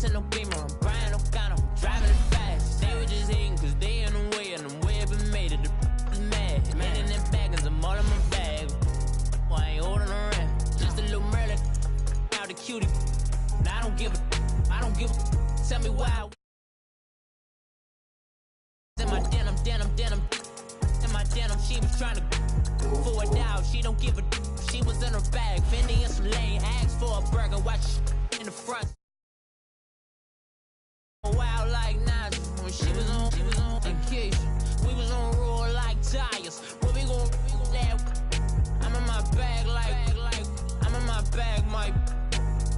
in no beamer, I'm buying no gun, I'm driving it fast. They were just hating cause they in the way, and the way I've been made it, the is mad. Man in them baggins, I'm all in my bag. Well, I ain't holding around, just a little Merlin, out the cutie. Now I don't give a, tell me why. In my denim, in my denim, she was trying to for it out, she don't give a, she was in her bag, Fendi and some lane, asked for a burger, watch in the front. Wild like Nas, when she was on vacation, we was on roll like tires, where we gon' that, I'm in my bag like, I'm in my bag, Mike.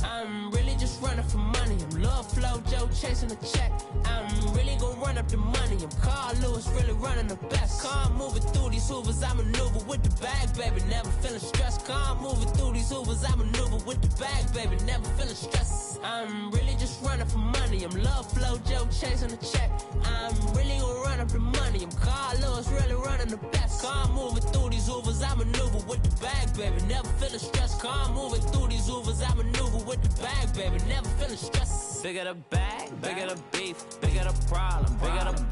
I'm really just running for money. I'm Love Flow Joe chasing a check. I'm really gon' run up the money. I'm Carl Lewis, really running the best. Car moving through these Hoovers, I maneuver with the bag, baby. Never feeling stressed. Car moving through these Hoovers, I maneuver with the bag, baby. Never feeling stressed. I'm really just running for money. I'm Love Flow Joe chasing a check. I'm really gon' run up the money. I'm Carl Lewis, really running the best. Car moving through these Hoovers, I maneuver with the bag, baby. Never feeling stressed. Car moving through these Hoovers, I maneuver with the bag, baby, never feeling stressed. Bigger the bag, bigger the beef, bigger the problem, bigger the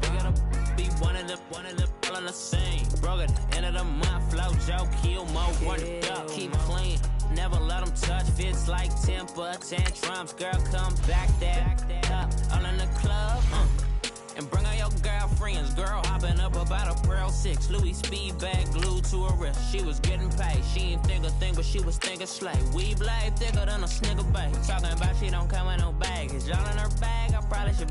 be one of the all on the same. Broke at the end of the month, flow Joe, kill more, work it up, keep clean, never let them touch, fits like temper tantrums, girl come back that up, all in the club, and bring all your girlfriends, girl hopping up about a Pearl 6, Louis speed bag glued to her wrist, she was getting paid, she ain't think a thing, but she was thinking slay, we blade thicker than a Snicker bag, talking about she don't come with no baggage, y'all in her bag, I probably should.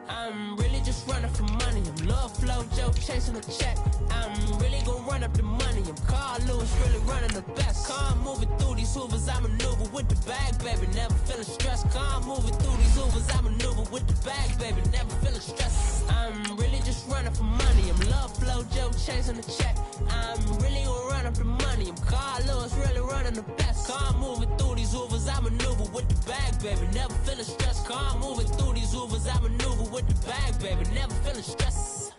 I'm really just running for money. I'm Love Flow Joe chasing a check. I'm really gon' run up the money. I'm Carl Lewis, really running the best. Car moving through these Hoovers, I maneuver with the bag, baby. Never feeling stressed. Car moving through these Hoovers, I maneuver with the bag, baby. Never feeling stressed. I'm really just running for money. I'm Love Flow Joe chasing a check. I'm really gon' run up the money. I'm Carl Lewis, really running the best. Car moving through these Hoovers, I maneuver with the bag, baby. Never feeling stressed. Car moving through these Hoovers, I maneuver with the bag, baby, never feeling stressed.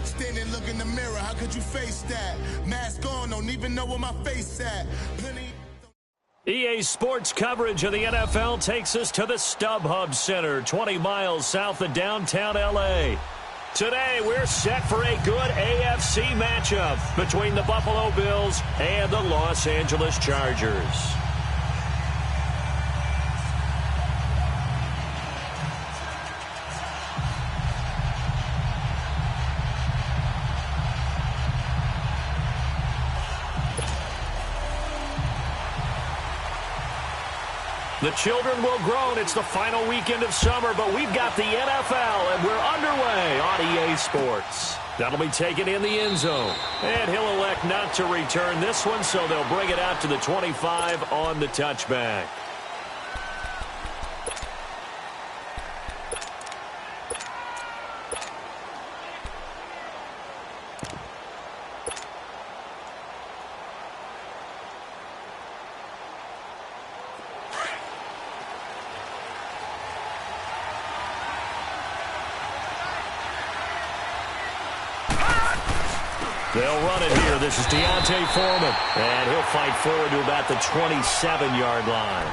Stand and look in the mirror, how could you face that? Mask on, don't even know where my face at. EA Sports coverage of the NFL takes us to the StubHub Center, 20 miles south of downtown L.A. Today, we're set for a good AFC matchup between the Buffalo Bills and the Los Angeles Chargers. The children will groan. It's the final weekend of summer, but we've got the NFL, and we're underway on EA Sports. That'll be taken in the end zone. And he'll elect not to return this one, so they'll bring it out to the 25 on the touchback. They'll run it here. This is Deontay Foreman. And he'll fight forward to about the 27-yard line.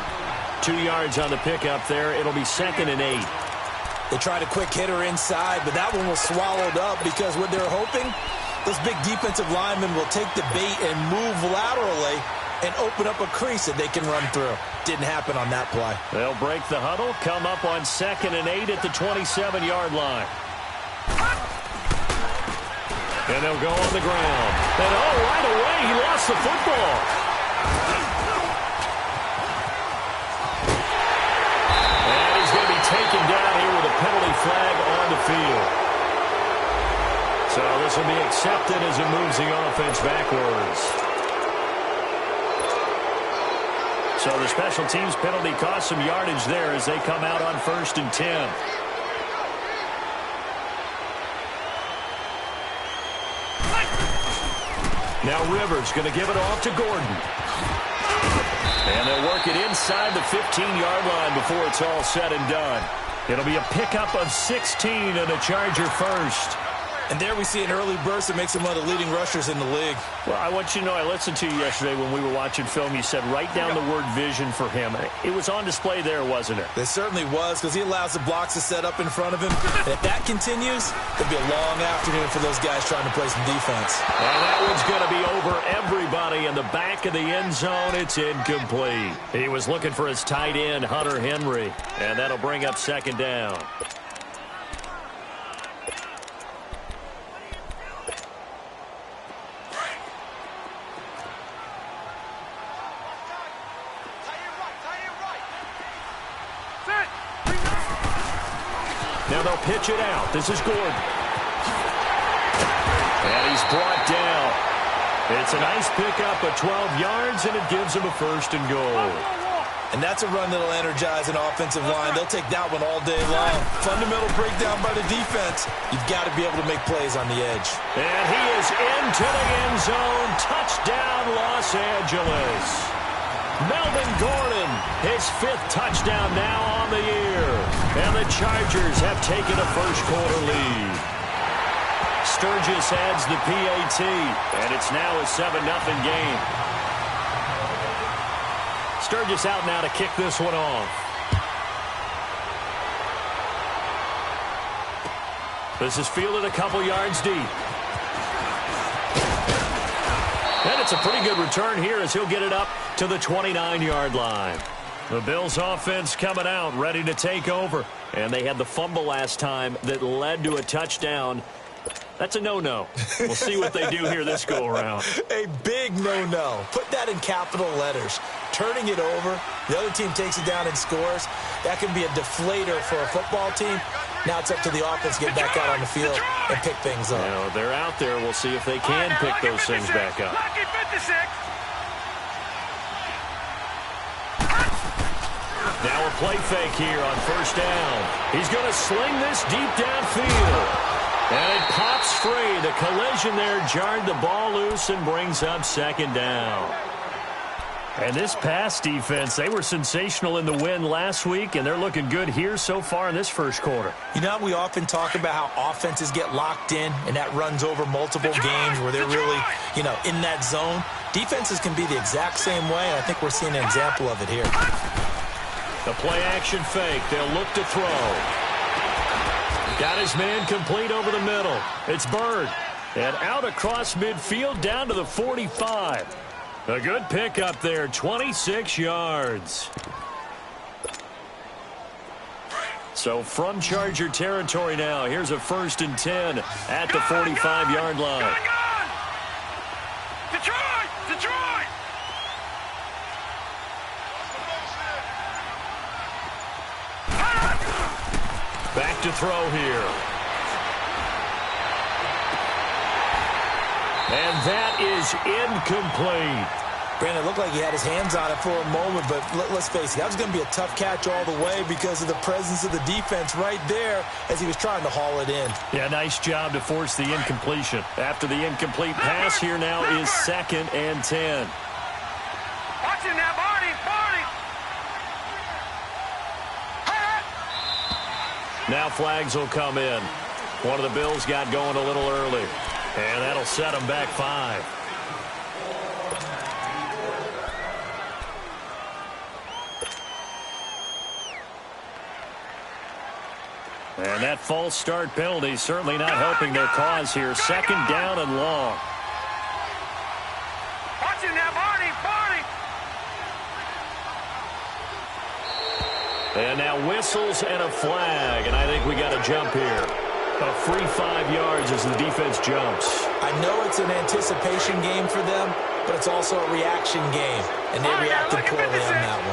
2 yards on the pickup there. It'll be 2nd and 8. They tried a quick hitter inside, but that one was swallowed up because what they're hoping, those big defensive linemen will take the bait and move laterally and open up a crease that they can run through. Didn't happen on that play. They'll break the huddle, come up on 2nd and 8 at the 27-yard line. And they'll go on the ground. And, right away, he lost the football. And he's going to be taken down here with a penalty flag on the field. So this will be accepted as it moves the offense backwards. So the special teams penalty cost some yardage there as they come out on 1st and 10. Now Rivers going to give it off to Gordon. And they'll work it inside the 15-yard line before it's all said and done. It'll be a pickup of 16 and a Charger first. And there we see an early burst that makes him one of the leading rushers in the league. Well, I want you to know, I listened to you yesterday when we were watching film. You said write down the word vision for him. It was on display there, wasn't it? It certainly was, because he allows the blocks to set up in front of him. And if that continues, it'll be a long afternoon for those guys trying to play some defense. And that one's going to be over everybody in the back of the end zone. It's incomplete. He was looking for his tight end, Hunter Henry. And that'll bring up 2nd down. Now they'll pitch it out. This is Gordon. And he's brought down. It's a nice pickup of 12 yards, and it gives him a 1st and goal. And that's a run that'll energize an offensive line. They'll take that one all day long. Fundamental breakdown by the defense. You've got to be able to make plays on the edge. And he is into the end zone. Touchdown, Los Angeles. Melvin Gordon, his 5th touchdown now on the year. And the Chargers have taken a first-quarter lead. Sturgis adds the PAT, and it's now a 7-0 game. Sturgis out now to kick this one off. This is fielded a couple yards deep. And it's a pretty good return here as he'll get it up to the 29-yard line. The Bills offense coming out, ready to take over. And they had the fumble last time that led to a touchdown. That's a no-no. We'll see what they do here this go-around. A big no-no. Put that in capital letters. Turning it over, the other team takes it down and scores. That can be a deflator for a football team. Now it's up to the offense to get back out on the field and pick things up. Now, they're out there. We'll see if they can pick those things back up. Now a play fake here on 1st down. He's going to sling this deep downfield. And it pops free. The collision there jarred the ball loose and brings up 2nd down. And this pass defense, they were sensational in the win last week, and they're looking good here so far in this first quarter. You know, we often talk about how offenses get locked in, and that runs over multiple games where they're really, in that zone. Defenses can be the exact same way, and I think we're seeing an example of it here. The play-action fake. They'll look to throw. Got his man complete over the middle. It's Bird. And out across midfield down to the 45. A good pickup there, 26 yards. So from Charger territory now, here's a 1st and 10 at the 45-yard line. Detroit! Back to throw here. And that is incomplete. Brandon, it looked like he had his hands on it for a moment, but let's face it, that was going to be a tough catch all the way because of the presence of the defense right there as he was trying to haul it in. Yeah, nice job to force the incompletion. After the incomplete pass, here now is 2nd and 10. Watch it now, Barney! Now flags will come in. One of the Bills got going a little early. And that'll set them back 5. And that false start penalty certainly not helping their cause here. 2nd down and long. Watch it now, Barney! And now whistles and a flag. And I think we got a jump here. A free 5 yards as the defense jumps. I know it's an anticipation game for them, but it's also a reaction game, and they reacted poorly on that one.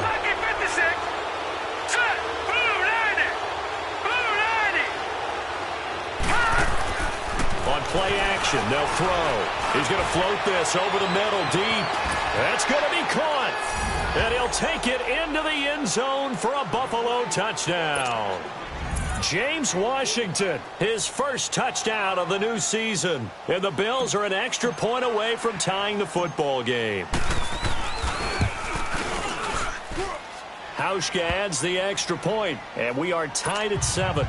On play action, they'll throw. He's going to float this over the middle deep. That's going to be caught. And he'll take it into the end zone for a Buffalo touchdown. James Washington, his first touchdown of the new season. And the Bills are an extra point away from tying the football game. Hauschka adds the extra point, and we are tied at 7.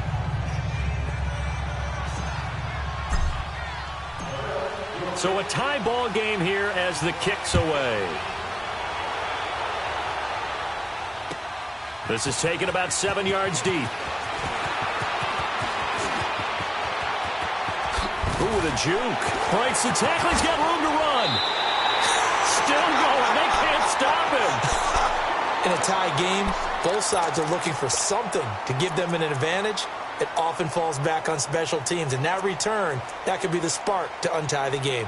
So a tie ball game here as the kick's away. This is taken about 7 yards deep. Ooh, the juke. Breaks the tackle. He's got room to run. Still going. They can't stop him. In a tie game, both sides are looking for something to give them an advantage. It often falls back on special teams. And that return, that could be the spark to untie the game.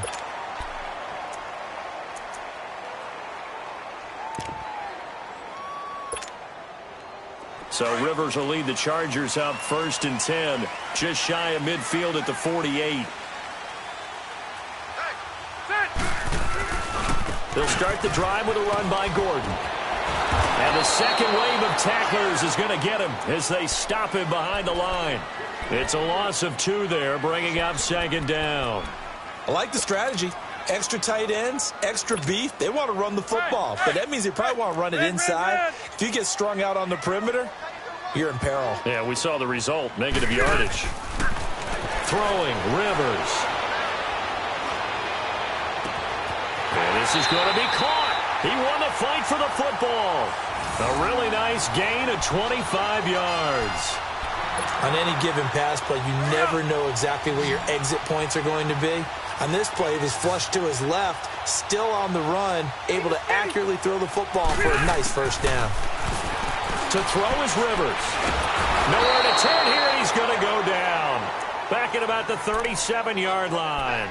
So Rivers will lead the Chargers up 1st and 10. Just shy of midfield at the 48. They'll start the drive with a run by Gordon. And the second wave of tacklers is going to get him as they stop him behind the line. It's a loss of 2 there, bringing up 2nd down. I like the strategy. Extra tight ends, extra beef. They want to run the football, but that means they probably want to run it inside. If you get strung out on the perimeter, you're in peril. Yeah, we saw the result, negative yardage. Throwing, Rivers. And this is going to be caught. He won the fight for the football. A really nice gain of 25 yards. On any given pass play, you never know exactly where your exit points are going to be. On this play, it was flushed to his left, still on the run, able to accurately throw the football for a nice 1st down. To throw is Rivers. Nowhere to turn here, and he's going to go down. Back at about the 37-yard line.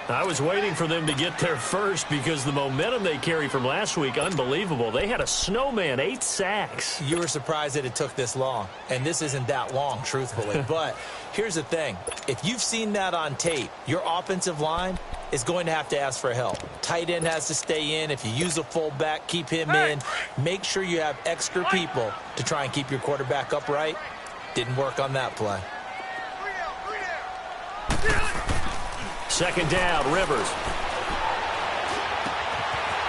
I was waiting for them to get there first because the momentum they carry from last week, unbelievable. They had a snowman, 8 sacks. You were surprised that it took this long, and this isn't that long, truthfully. But here's the thing. If you've seen that on tape, your offensive line is going to have to ask for help. Tight end has to stay in. If you use a fullback, keep him in. Make sure you have extra people to try and keep your quarterback upright. Didn't work on that play. 2nd down, Rivers.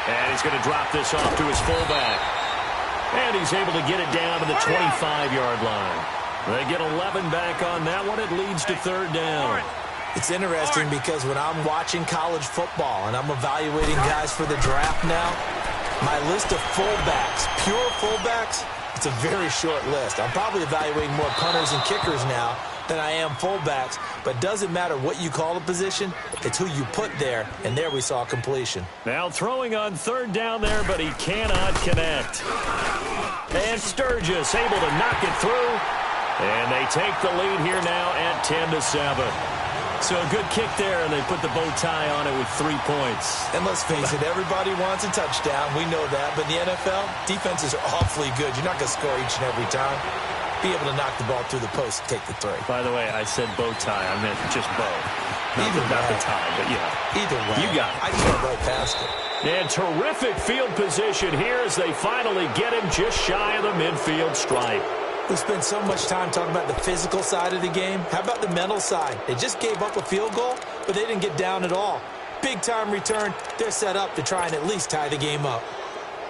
And he's going to drop this off to his fullback. And he's able to get it down to the 25-yard line. They get 11 back on that one. It leads to 3rd down. It's interesting because when I'm watching college football and I'm evaluating guys for the draft now, my list of fullbacks, pure fullbacks, it's a very short list. I'm probably evaluating more punters and kickers now than I am fullbacks, but doesn't matter what you call a position, it's who you put there, and there we saw completion. Now throwing on 3rd down there, but he cannot connect. And Sturgis able to knock it through, and they take the lead here now at 10-7. So a good kick there, and they put the bow tie on it with 3 points. And let's face it, everybody wants a touchdown. We know that, but in the NFL, defenses are awfully good. You're not going to score each and every time. Be able to knock the ball through the post and take the 3. By the way, I said bow tie. I meant just bow. Not the tie, but yeah. Either way. You got it. I just went right past it. And terrific field position here as they finally get him just shy of the midfield stripe. We spent so much time talking about the physical side of the game. How about the mental side? They just gave up a field goal, but they didn't get down at all. Big-time return. They're set up to try and at least tie the game up.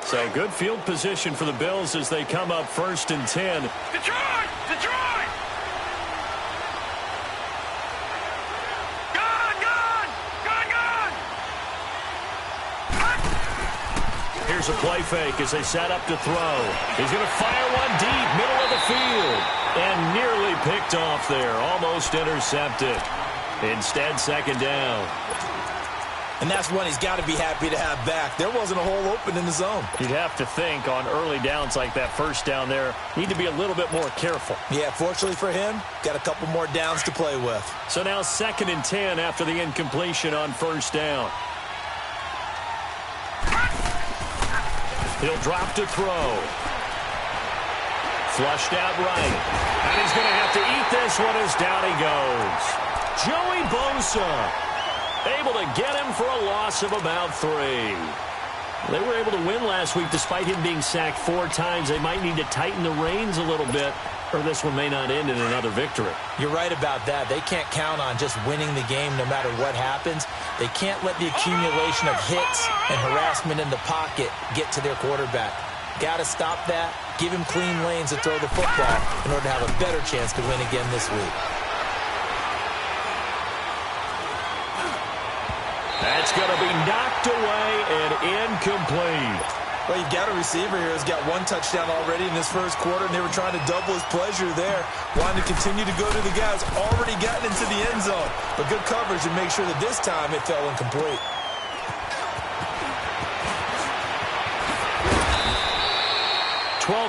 So good field position for the Bills as they come up 1st and 10. Detroit! Detroit! Gone! Gone! Gone! Gone! Here's a play fake as they set up to throw. He's going to fire one deep, middle of the field. And nearly picked off there. Almost intercepted. Instead, 2nd down. And that's one he's got to be happy to have back. There wasn't a hole open in the zone. You'd have to think on early downs like that 1st down there, need to be a little bit more careful. Yeah, fortunately for him, got a couple more downs to play with. So now 2nd and 10 after the incompletion on 1st down. He'll drop to throw. Flushed out right. And he's going to have to eat this one as down he goes. Joey Bosa able to get him for a loss of about 3. They were able to win last week despite him being sacked 4 times. They might need to tighten the reins a little bit, or this one may not end in another victory. You're right about that. They can't count on just winning the game no matter what happens. They can't let the accumulation of hits and harassment in the pocket get to their quarterback. Got to stop that, give him clean lanes to throw the football in order to have a better chance to win again this week. That's going to be knocked away and incomplete. Well, you've got a receiver here who's got 1 touchdown already in this first quarter, and they were trying to double his pleasure there. Wanting to continue to go to the guy who's already gotten into the end zone. But good coverage to make sure that this time it fell incomplete.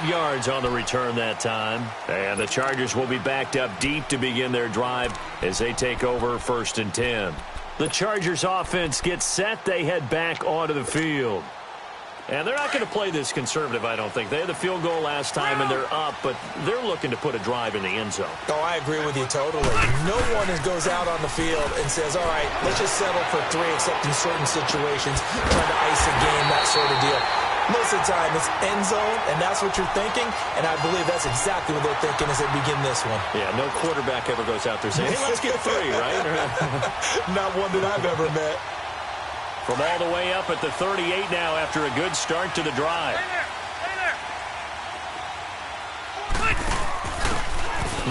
Yards on the return that time. And the Chargers will be backed up deep to begin their drive as they take over 1st and 10. The Chargers offense gets set. They head back onto the field. And they're not going to play this conservative, I don't think. They had the field goal last time, and they're up, but they're looking to put a drive in the end zone. Oh, I agree with you totally. No one goes out on the field and says, all right, let's just settle for 3, except in certain situations, trying to ice a game, that sort of deal. Most of the time, it's end zone, and that's what you're thinking, and I believe that's exactly what they're thinking as they begin this one. Yeah, no quarterback ever goes out there saying, hey, let's get 3, right? Not one that I've ever met. From all the way up at the 38 now after a good start to the drive.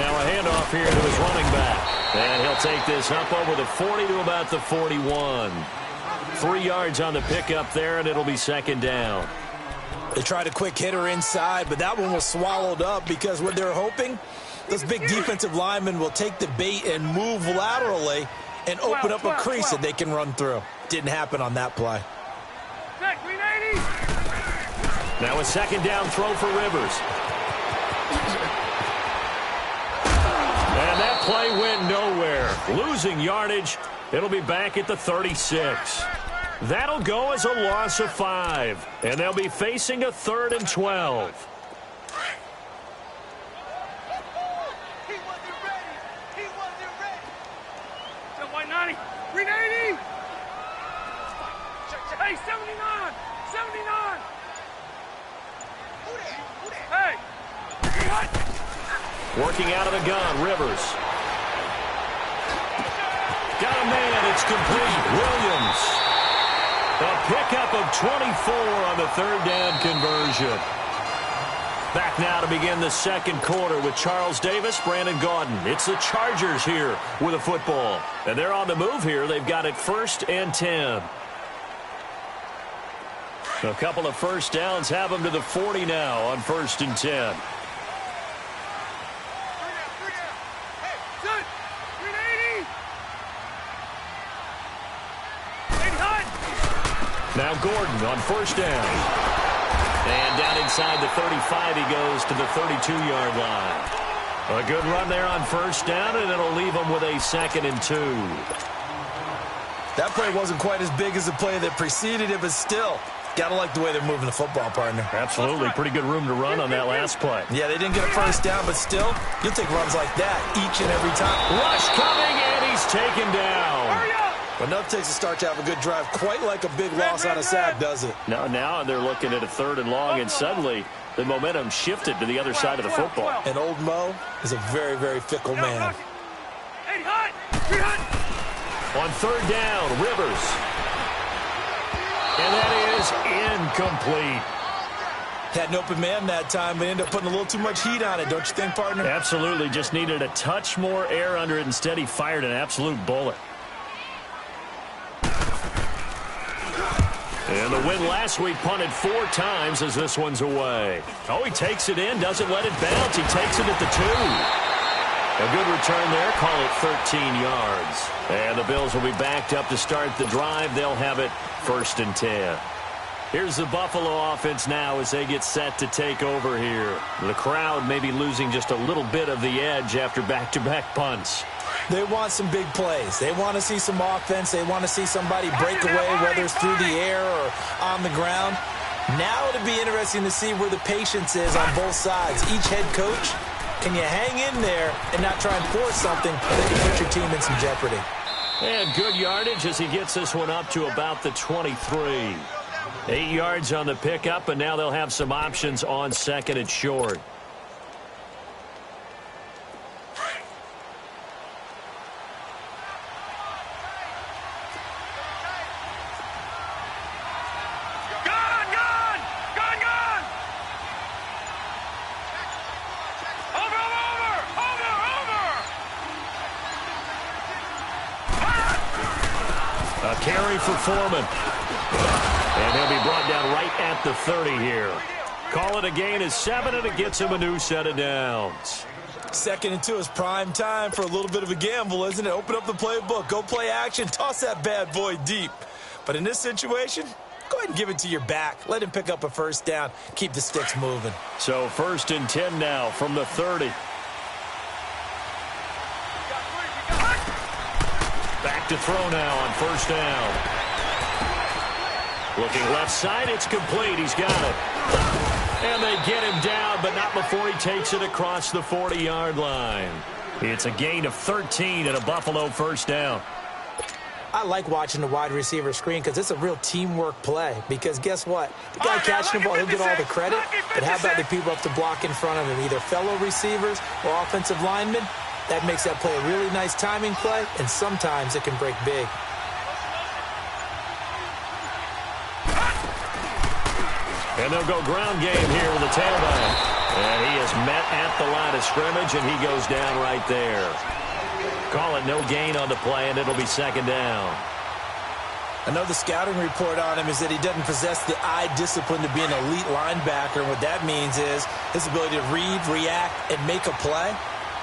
Now a handoff here to his running back. And he'll take this up over the 40 to about the 41. 3 yards on the pickup there, and it'll be 2nd down. They tried a quick hitter inside, but that one was swallowed up because what they're hoping, those big defensive linemen will take the bait and move laterally and open up a crease that they can run through. Didn't happen on that play. Now a 2nd down throw for Rivers. And that play went nowhere. Losing yardage. It'll be back at the 36. That'll go as a loss of 5. And they'll be facing a 3rd and 12. Hey, 79! 79! Hey! Working out of the gun, Rivers. Got a man, it's complete. Williams. A pickup of 24 on the 3rd down conversion. Back now to begin the 2nd quarter with Charles Davis, Brandon Gaudin. It's the Chargers here with a football. And they're on the move here. They've got it 1st and 10. A couple of first downs have them to the 40 now on 1st and 10. Now Gordon on 1st down. And down inside the 35 he goes to the 32-yard line. A good run there on 1st down, and it'll leave him with a 2nd and 2. That play wasn't quite as big as the play that preceded it, but still, gotta like the way they're moving the football, partner. Absolutely. Pretty good room to run on that last play. Yeah, they didn't get a 1st down, but still, you'll take runs like that each and every time. Rush coming, and he's taken down. Enough takes to start to have a good drive, quite like a big loss on a sack, does it? Now they're looking at a 3rd and long, and suddenly the momentum shifted to the other side of the football. And old Mo is a very, very fickle man. On 3rd down, Rivers. And that is incomplete. Had an open man that time, but ended up putting a little too much heat on it, don't you think, partner? Absolutely. Just needed a touch more air under it. Instead, he fired an absolute bullet. And the win last week punted 4 times as this one's away. Oh, he takes it in, doesn't let it bounce. He takes it at the 2. A good return there, call it 13 yards. And the Bills will be backed up to start the drive. They'll have it 1st and 10. Here's the Buffalo offense now as they get set to take over here. The crowd may be losing just a little bit of the edge after back-to-back punts. They want some big plays. They want to see some offense. They want to see somebody break away, whether it's through the air or on the ground. Now it'll be interesting to see where the patience is on both sides. Each head coach, can you hang in there and not try and force something that can put your team in some jeopardy? And good yardage as he gets this one up to about the 23. 8 yards on the pickup, and now they'll have some options on second and short. A carry for Foreman. And he'll be brought down right at the 30 here. Call it a gain of 7, and it gets him a new set of downs. 2nd and 2 is prime time for a little bit of a gamble, isn't it? Open up the playbook, go play action, toss that bad boy deep. But in this situation, go ahead and give it to your back. Let him pick up a first down. Keep the sticks moving. So 1st and 10 now from the 30. Back to throw now on 1st down. Looking left side, it's complete. He's got it. And they get him down, but not before he takes it across the 40-yard line. It's a gain of 13 and a Buffalo 1st down. I like watching the wide receiver screen because it's a real teamwork play. Because guess what? The guy catching the ball, he'll get all the credit. But how about the people up to block in front of him, either fellow receivers or offensive linemen? That makes that play a really nice timing play, and sometimes it can break big. And they'll go ground game here with the tailback. And he is met at the line of scrimmage, and he goes down right there. Call it no gain on the play, and it'll be 2nd down. I know the scouting report on him is that he doesn't possess the eye discipline to be an elite linebacker. And what that means is his ability to read, react, and make a play.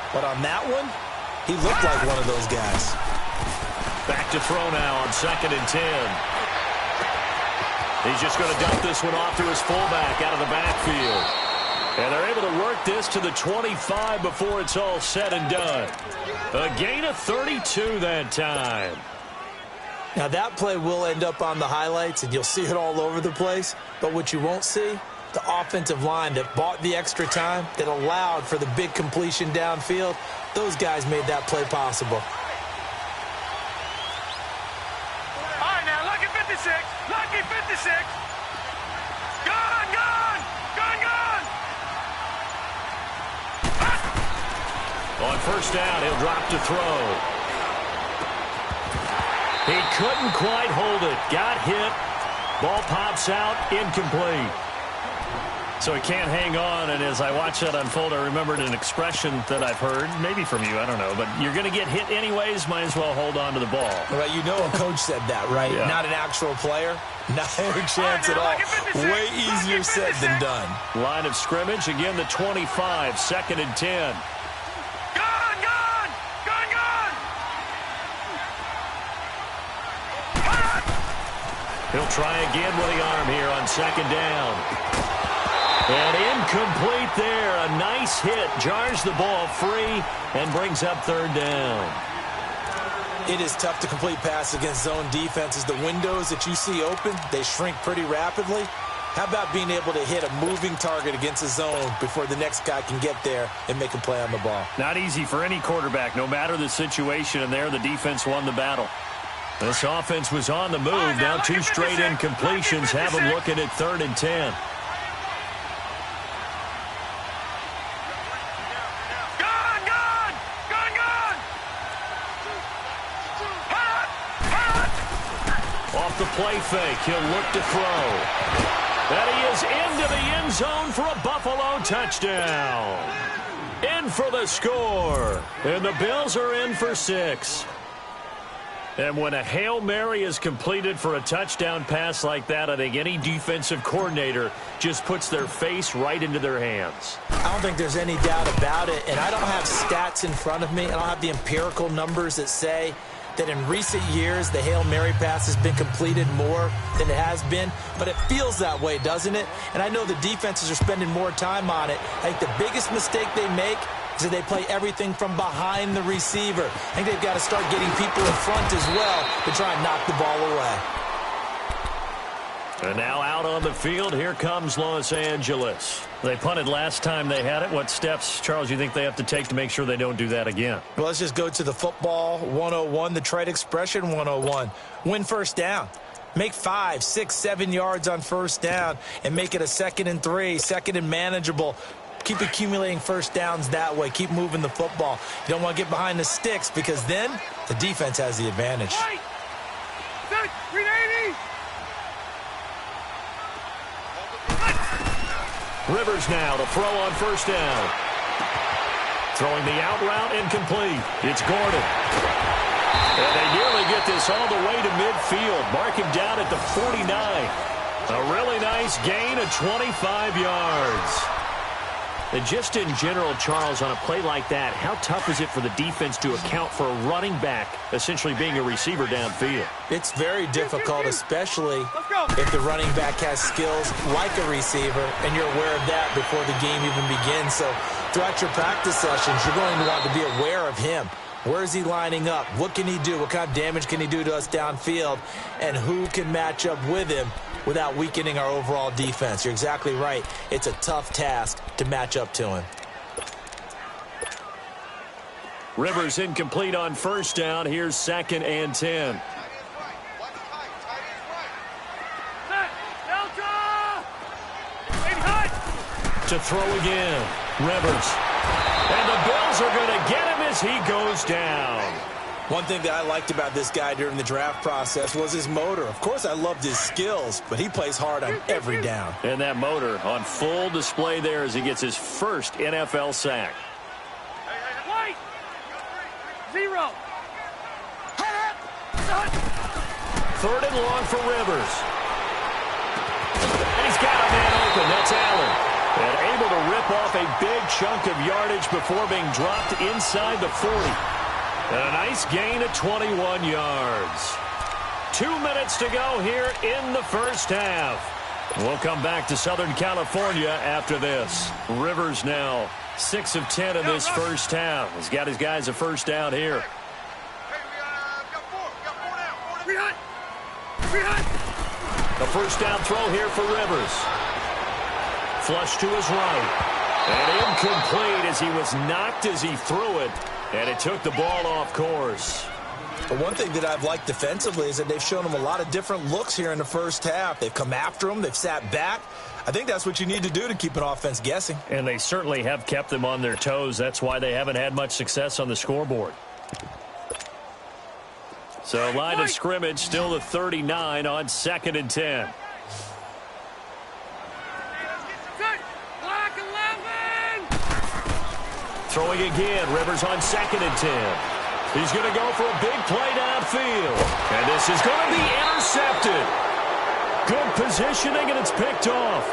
But on that one, he looked like one of those guys. Back to throw now on 2nd and 10. He's just going to dump this one off to his fullback out of the backfield. And they're able to work this to the 25 before it's all said and done. A gain of 32 that time. Now that play will end up on the highlights, and you'll see it all over the place. But what you won't see, the offensive line that bought the extra time, that allowed for the big completion downfield, those guys made that play possible. All right, now, lucky 56. Lucky 56. Gone, gone. Gone, gone. On 1st down, he'll drop to throw. He couldn't quite hold it. Got hit. Ball pops out. Incomplete. So he can't hang on, and as I watch that unfold, I remembered an expression that I've heard, maybe from you, I don't know, but you're going to get hit anyways, might as well hold on to the ball. Right, you know a coach said that, right? Yeah. Not an actual player. Not a chance at all. Way easier said than done. Line of scrimmage, again the 25, 2nd and 10. Gone, gone. Gone, gone. He'll try again with the arm here on 2nd down. And incomplete there. A nice hit. Jars the ball free and brings up 3rd down. It is tough to complete passes against zone defenses. The windows that you see open, they shrink pretty rapidly. How about being able to hit a moving target against a zone before the next guy can get there and make a play on the ball? Not easy for any quarterback, no matter the situation, and there the defense won the battle. This offense was on the move. Now 2 straight incompletions have them looking at 3rd and 10. The play fake. He'll look to throw. And he is into the end zone for a Buffalo touchdown. In for the score. And the Bills are in for 6. And when a Hail Mary is completed for a touchdown pass like that, I think any defensive coordinator just puts their face right into their hands. I don't think there's any doubt about it. And I don't have stats in front of me. I don't have the empirical numbers that say that in recent years the Hail Mary pass has been completed more than it has been, but it feels that way, doesn't it? And I know the defenses are spending more time on it. I think the biggest mistake they make is that they play everything from behind the receiver. I think they've got to start getting people in front as well to try and knock the ball away. And now out on the field, here comes Los Angeles. They punted last time they had it. What steps, Charles, you think they have to take to make sure they don't do that again? Well, let's just go to the football 101, the trite expression 101. Win 1st down. Make 5, 6, 7 yards on first down and make it a 2nd and 3, 2nd and manageable. Keep accumulating first downs that way. Keep moving the football. You don't want to get behind the sticks because then the defense has the advantage. Right. Set. 380. Rivers now to throw on first down. Throwing the out route incomplete. It's Gordon. And they nearly get this all the way to midfield. Mark him down at the 49. A really nice gain of 25 yards. And just in general, Charles, on a play like that, how tough is it for the defense to account for a running back essentially being a receiver downfield? It's very difficult, especially if the running back has skills like a receiver, and you're aware of that before the game even begins. So throughout your practice sessions, you're going to want to be aware of him. Where is he lining up? What can he do? What kind of damage can he do to us downfield? And who can match up with him without weakening our overall defense? You're exactly right. It's a tough task to match up to him. Rivers incomplete on first down. Here's 2nd and 10. To throw again. Rivers. And the Bills are going to get him as he goes down. One thing that I liked about this guy during the draft process was his motor. Of course, I loved his skills, but he plays hard on every down. And that motor on full display there as he gets his first NFL sack. White. 0. 3rd and long for Rivers. And he's got a man open. That's Allen. And able to rip off a big chunk of yardage before being dropped inside the 40. And a nice gain of 21 yards. 2 minutes to go here in the first half. We'll come back to Southern California after this. Rivers now 6 of 10 in this first half. He's got his guys a first down here. A first down throw here for Rivers. Flush to his right. And incomplete as he was knocked as he threw it. And it took the ball off course. But one thing that I've liked defensively is that they've shown him a lot of different looks here in the first half. They've come after him. They've sat back. I think that's what you need to do to keep an offense guessing. And they certainly have kept them on their toes. That's why they haven't had much success on the scoreboard. So line of scrimmage still the 39 on 2nd and 10. Throwing again, Rivers on 2nd and 10. He's going to go for a big play downfield. And this is going to be intercepted. Good positioning, and it's picked off.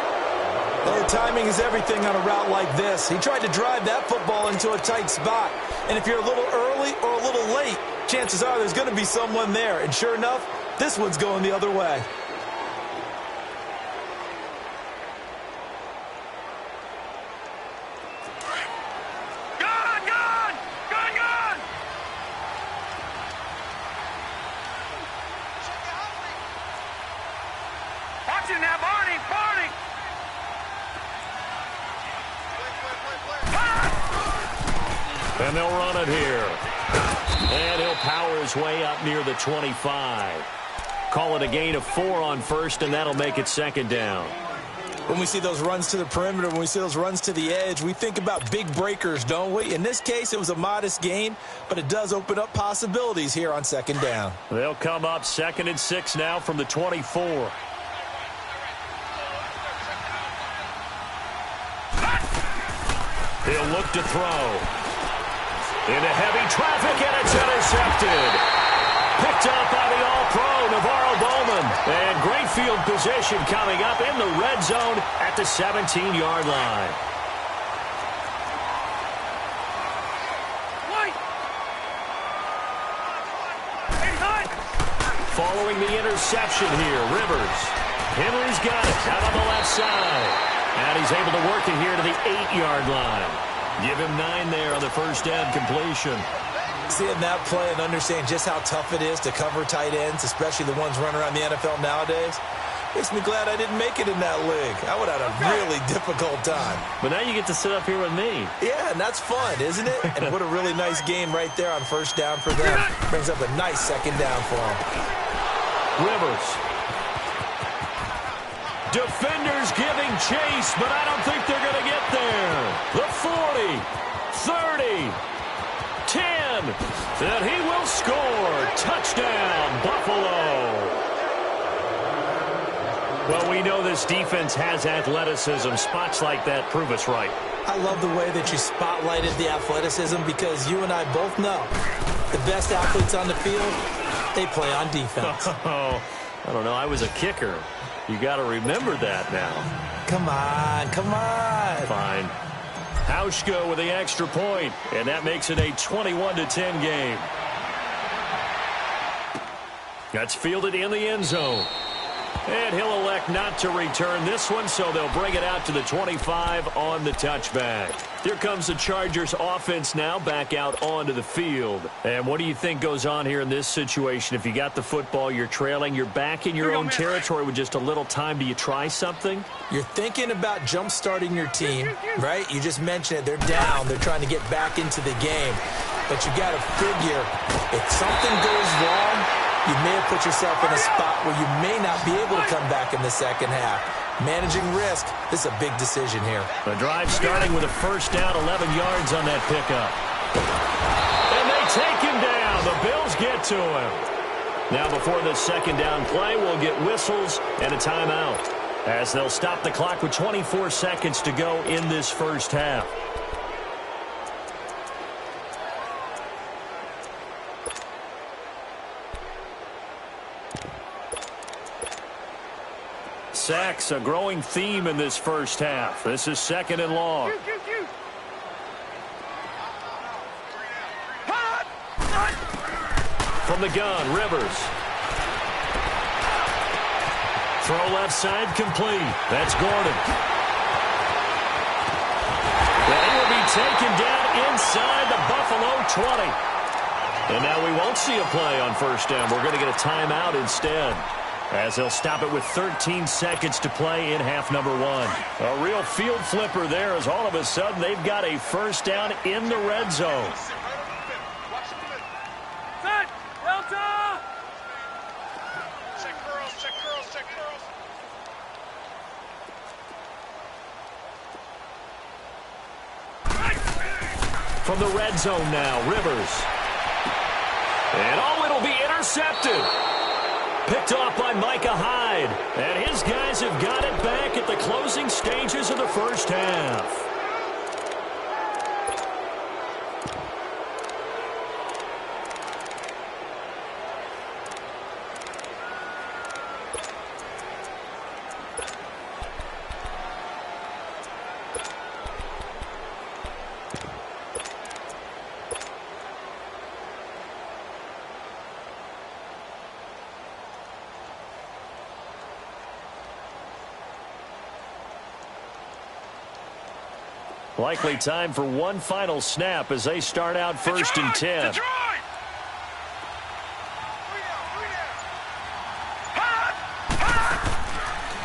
Well, timing is everything on a route like this. He tried to drive that football into a tight spot. And if you're a little early or a little late, chances are there's going to be someone there. And sure enough, this one's going the other way. And they'll run it here. And he'll power his way up near the 25. Call it a gain of 4 on first, and that'll make it 2nd down. When we see those runs to the perimeter, when we see those runs to the edge, we think about big breakers, don't we? In this case, it was a modest gain, but it does open up possibilities here on 2nd down. They'll come up 2nd and 6 now from the 24. He'll look to throw. Into heavy traffic, and it's intercepted. Picked up by the All-Pro, Navarro Bowman. And great field position coming up in the red zone at the 17-yard line. Following the interception here, Rivers. Henry's got it out on the left side. And he's able to work it here to the 8-yard line. Give him 9 there on the first down completion. Seeing that play and understand just how tough it is to cover tight ends, especially the ones running around the NFL nowadays, makes me glad I didn't make it in that league. I would have had a really difficult time. But now you get to sit up here with me. Yeah, and that's fun, isn't it? And what a really nice game right there on first down for them. Brings up a nice 2nd down for them. Rivers Defenders giving chase, but I don't think they're going to get there. The 40, 30, 10, and he will score. Touchdown, Buffalo. Well, we know this defense has athleticism. Spots like that prove us right. I love the way that you spotlighted the athleticism because you and I both know the best athletes on the field, they play on defense. Oh, I don't know. I was a kicker. You got to remember that now. Come on, come on. Fine. Hauschka with the extra point, and that makes it a 21-10 game. That's fielded in the end zone. And he'll elect not to return this one, so they'll bring it out to the 25 on the touchback. Here comes the Chargers offense now back out onto the field. And what do you think goes on here in this situation? If you got the football, you're trailing, you're back in your own territory with just a little time. Do you try something? You're thinking about jump-starting your team, right? You just mentioned it. They're down. They're trying to get back into the game. But you got to figure if something goes wrong, you may have put yourself in a spot where you may not be able to come back in the second half. Managing risk, this is a big decision here. The drive starting with a first down, 11 yards on that pickup. And they take him down. The Bills get to him. Now before this second down play, we'll get whistles and a timeout, as they'll stop the clock with 24 seconds to go in this first half. Sacks, a growing theme in this first half. This is second and long. From the gun, Rivers. Throw left side complete. That's Gordon. And he will be taken down inside the Buffalo 20. And now we won't see a play on first down. We're going to get a timeout instead, as they'll stop it with 13 seconds to play in half number one. A real field flipper there, as all of a sudden they've got a first down in the red zone. Set! Delta! Check curls, check curls, check curls. From the red zone now, Rivers. And it'll be intercepted. Picked off by Micah Hyde. And his guys have got it back at the closing stages of the first half. Likely time for one final snap as they start out first and 10.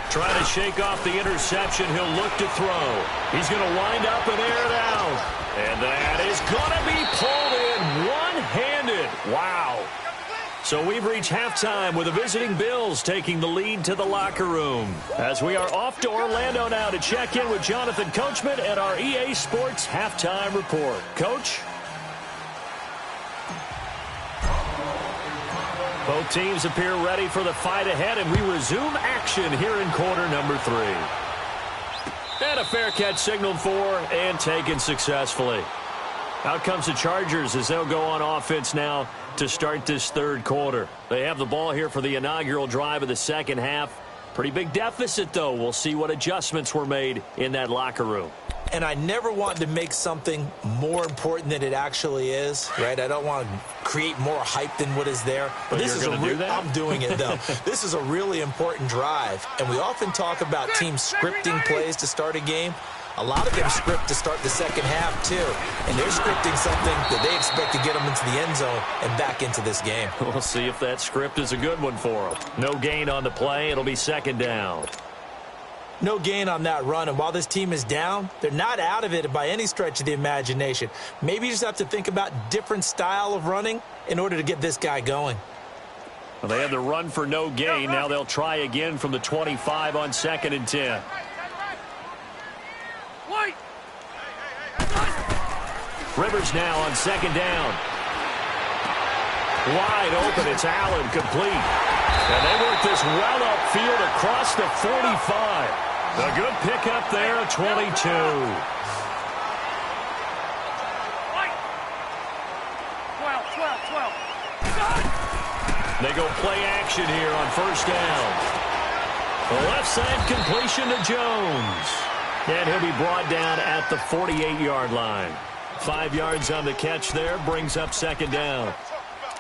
Trying to shake off the interception. He'll look to throw. He's going to wind up and air it out. And that is going to be pulled in one-handed. Wow. So we've reached halftime with the visiting Bills taking the lead to the locker room, as we are off to Orlando now to check in with Jonathan Coachman at our EA Sports Halftime Report. Coach? Both teams appear ready for the fight ahead, and we resume action here in quarter number 3. And a fair catch signaled for and taken successfully. Out comes the Chargers as they'll go on offense now to start this third quarter. They have the ball here for the inaugural drive of the second half. Pretty big deficit, though. We'll see what adjustments were made in that locker room. And I never want to make something more important than it actually is, right? I don't want to create more hype than what is there. But this is I'm doing it, though. This is a really important drive. And we often talk about teams scripting plays to start a game. A lot of them script to start the second half, too. And they're scripting something that they expect to get them into the end zone and back into this game. We'll see if that script is a good one for them. No gain on the play. It'll be second down. No gain on that run. And while this team is down, they're not out of it by any stretch of the imagination. Maybe you just have to think about different style of running in order to get this guy going. Well, they had the run for no gain. Now they'll try again from the 25 on 2nd and 10. Rivers now on 2nd down. Wide open. It's Allen, complete. And they work this well upfield across the 45. A good pickup there, 22. 12. They go play action here on 1st down. The left side completion to Jones. And he'll be brought down at the 48-yard line. 5 yards on the catch there, brings up 2nd down.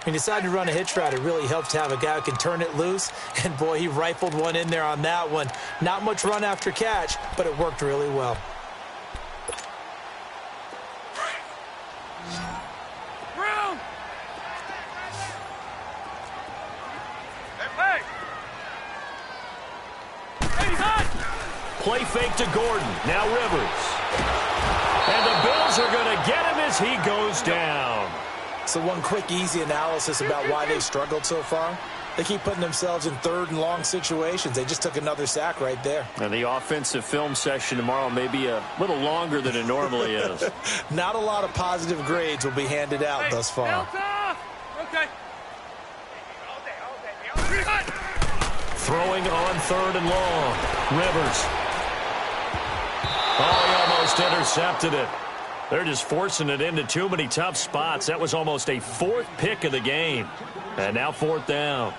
He decided to run a hitch route. It really helps to have a guy who can turn it loose. And, boy, he rifled one in there on that one. Not much run after catch, but it worked really well. Play fake to Gordon. Now Rivers. And the Bills are going to get him as he goes down. So one quick, easy analysis about why they've struggled so far. They keep putting themselves in 3rd and long situations. They just took another sack right there. And the offensive film session tomorrow may be a little longer than it normally is. Not a lot of positive grades will be handed out thus far. Okay. Throwing on 3rd and long. Rivers. Oh, he almost intercepted it. They're just forcing it into too many tough spots. That was almost a 4th pick of the game. And now 4th down.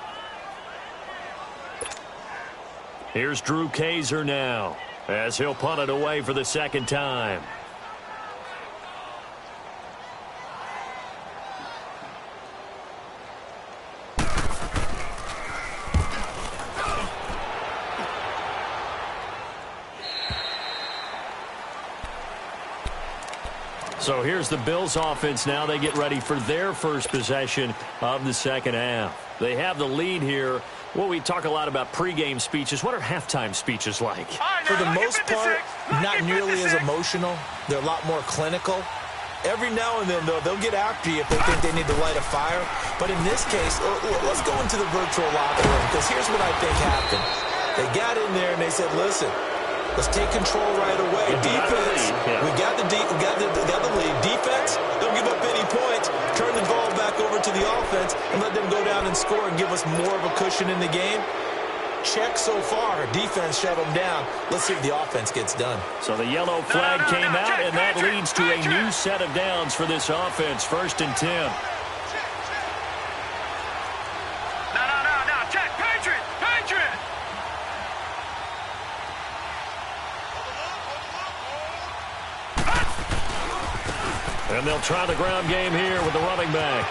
Here's Drew Kaiser now, as he'll punt it away for the 2nd time. So here's the Bills offense now. They get ready for their first possession of the 2nd half. They have the lead here. Well, we talk a lot about pregame speeches. What are halftime speeches like? For the most part, not nearly as emotional. They're a lot more clinical. Every now and then, though, they'll get after you if they think they need to light a fire. But in this case, let's go into the virtual locker room, because here's what I think happened. They got in there and they said, listen, let's take control right away. Defense, we got the lead. Defense, don't give up any points. Turn the ball back over to the offense and let them go down and score and give us more of a cushion in the game. Check so far. Defense shut them down. Let's see if the offense gets done. So the yellow flag came out, and that leads to a new set of downs for this offense. 1st and 10. No. Check. Patriot. And they'll try the ground game here with the running back.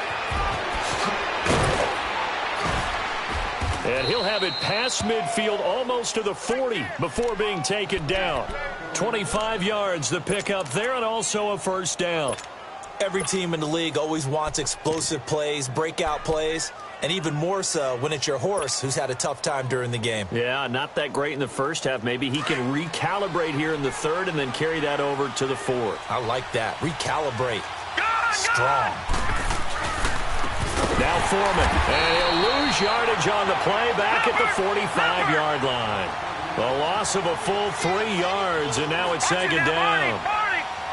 And he'll have it past midfield almost to the 40 before being taken down. 25 yards the pickup there, and also a 1st down. Every team in the league always wants explosive plays, breakout plays, and even more so when it's your horse who's had a tough time during the game. Yeah, not that great in the 1st half. Maybe he can recalibrate here in the 3rd and then carry that over to the 4th. I like that. Recalibrate. Strong. Now Foreman, and he'll lose yardage on the play back at the 45-yard line. A loss of a full 3 yards, and now it's 2nd down.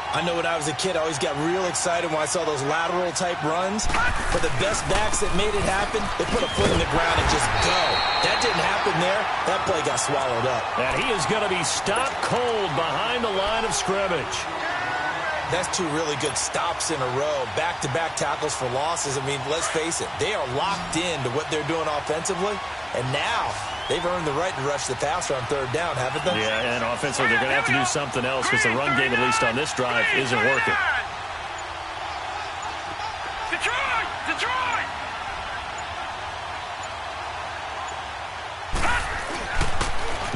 I know when I was a kid, I always got real excited when I saw those lateral-type runs. For the best backs that made it happen, they put a foot in the ground and just go. That didn't happen there. That play got swallowed up. And he is going to be stopped cold behind the line of scrimmage. That's 2 really good stops in a row. Back-to-back tackles for losses. I mean, let's face it. They are locked into what they're doing offensively. And now they've earned the right to rush the passer on 3rd down, haven't they? Yeah, and offensively, they're going to have to do something else because the run game, at least on this drive, isn't working. Detroit!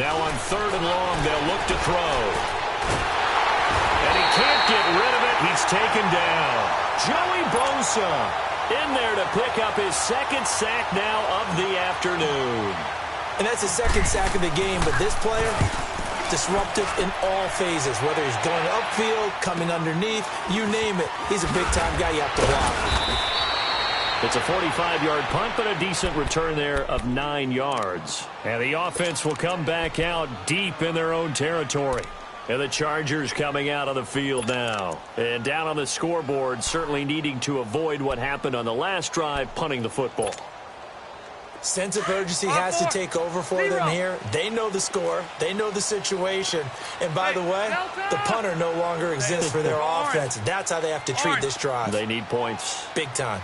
Now on 3rd and long, they'll look to throw. And he can't get rid of it. He's taken down. Joey Bosa in there to pick up his 2nd sack now of the afternoon. And that's his 2nd sack of the game, but this player, disruptive in all phases, whether he's going upfield, coming underneath, you name it. He's a big-time guy you have to block. It's a 45-yard punt, but a decent return there of 9 yards. And the offense will come back out deep in their own territory. And the Chargers coming out on the field now. And down on the scoreboard, certainly needing to avoid what happened on the last drive, punting the football. Sense of urgency has to take over for them here. They know the score. They know the situation. And by the way, the punter no longer exists for their offense. That's how they have to treat this drive. They need points. Big time.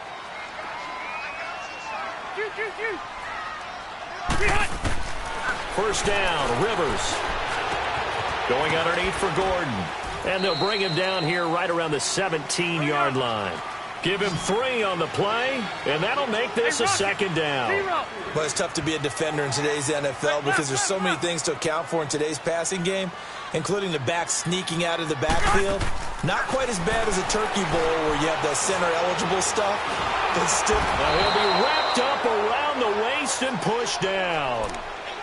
First down, Rivers. Going underneath for Gordon. And they'll bring him down here right around the 17-yard line. Give him 3 on the play, and that'll make this a second down. Well, it's tough to be a defender in today's NFL because there's so many things to account for in today's passing game, including the back sneaking out of the backfield. Not quite as bad as a turkey bowl where you have the center-eligible stuff, but still. Now he'll be wrapped up around the waist and pushed down.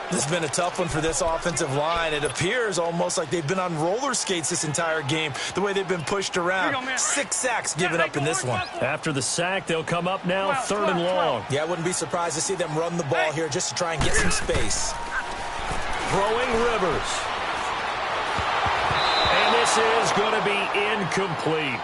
This has been a tough one for this offensive line. It appears almost like they've been on roller skates this entire game, the way they've been pushed around. 6 sacks given up in this one. After the sack, they'll come up now 3rd and long. Yeah, I wouldn't be surprised to see them run the ball here just to try and get some space. Throwing Rivers. And this is going to be incomplete.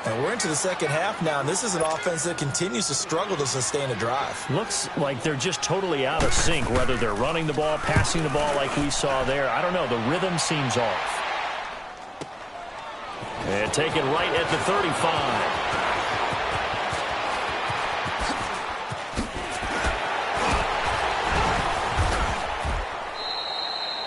And we're into the second half now, and this is an offense that continues to struggle to sustain a drive. Looks like they're just totally out of sync, whether they're running the ball, passing the ball like we saw there. I don't know. The rhythm seems off. And taken right at the 35.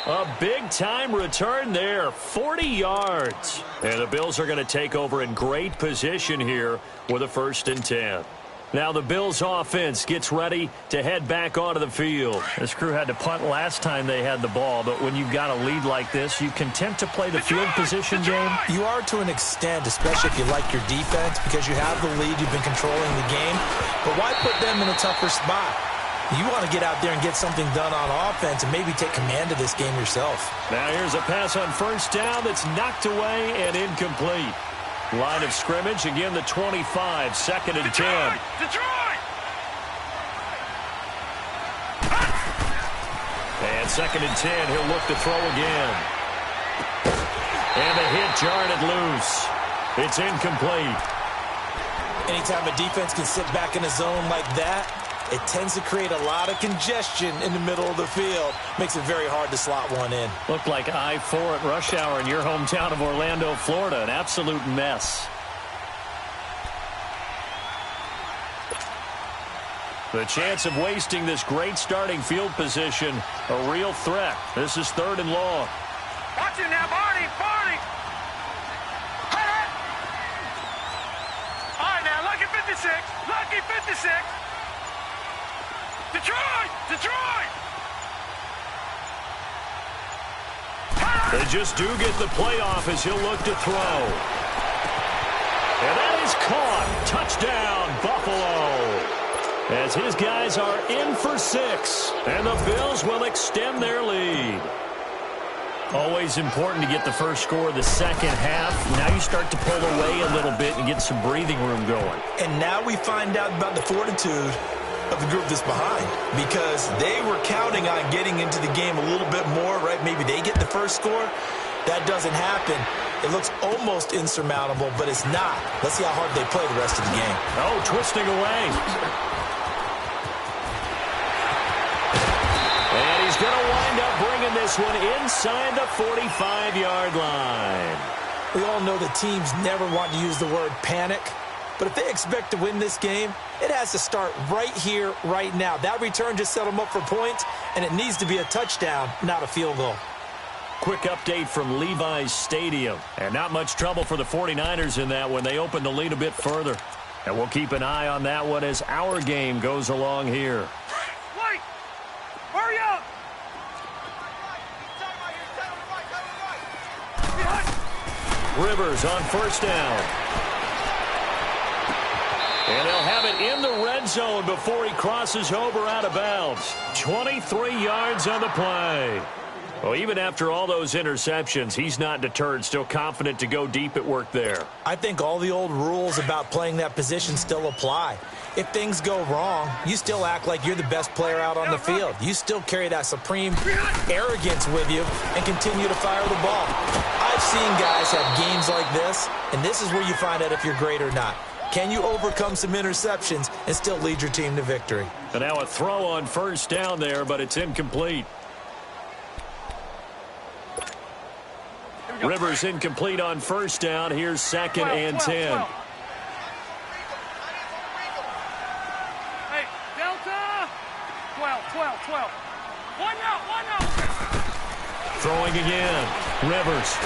A big-time return there, 40 yards. And the Bills are going to take over in great position here with a 1st and 10. Now the Bills offense gets ready to head back onto the field. This crew had to punt last time they had the ball, but when you've got a lead like this, you content to play the field position game? You are to an extent, especially if you like your defense, because you have the lead, you've been controlling the game. But why put them in a tougher spot? You want to get out there and get something done on offense and maybe take command of this game yourself. Now here's a pass on 1st down that's knocked away and incomplete. Line of scrimmage, again the 25, 2nd and 10. Detroit! And 2nd and 10, he'll look to throw again. And the hit jarred it loose. It's incomplete. Anytime a defense can sit back in a zone like that, it tends to create a lot of congestion in the middle of the field. Makes it very hard to slot one in. Looked like I-4 at rush hour in your hometown of Orlando, Florida. An absolute mess. The chance of wasting this great starting field position, a real threat. This is 3rd and long. Watch him now, Barney! Barney! All right, now, lucky 56. Lucky 56. Detroit! Detroit! They just do get the playoff as he'll look to throw. And that is caught. Touchdown, Buffalo. As his guys are in for 6. And the Bills will extend their lead. Always important to get the first score of the second half. Now you start to pull away a little bit and get some breathing room going. And now we find out about the fortitude of the group that's behind, because they were counting on getting into the game a little bit more, right? Maybe they get the first score. That doesn't happen. It looks almost insurmountable, but it's not. Let's see how hard they play the rest of the game. Oh, twisting away. And he's going to wind up bringing this one inside the 45-yard line. We all know that teams never want to use the word panic, but if they expect to win this game, it has to start right here, right now. That return just set them up for points, and it needs to be a touchdown, not a field goal. Quick update from Levi's Stadium. And not much trouble for the 49ers in that when they open the lead a bit further. And we'll keep an eye on that one as our game goes along here. Wait! Hurry up! Rivers on 1st down. And they'll have it in the red zone before he crosses over out of bounds. 23 yards on the play. Well, even after all those interceptions, he's not deterred, still confident to go deep at work there. I think all the old rules about playing that position still apply. If things go wrong, you still act like you're the best player out on the field. You still carry that supreme arrogance with you and continue to fire the ball. I've seen guys have games like this, and this is where you find out if you're great or not. Can you overcome some interceptions and still lead your team to victory? And now a throw on first down there, but it's incomplete. Rivers incomplete on first down. Here's 2nd and 10. 12. Hey, Delta! 12. One out. Throwing again. Rivers.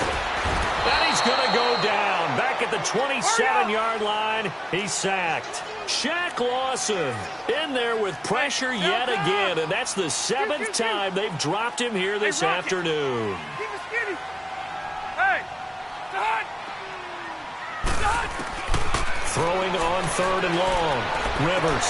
And he's going to go down. Back at the 27-yard line. He's sacked. Shaq Lawson in there with pressure yet again. And that's the 7th time they've dropped him here this afternoon. Keep it skinny. Hey, done. Throwing on 3rd and long. Rivers.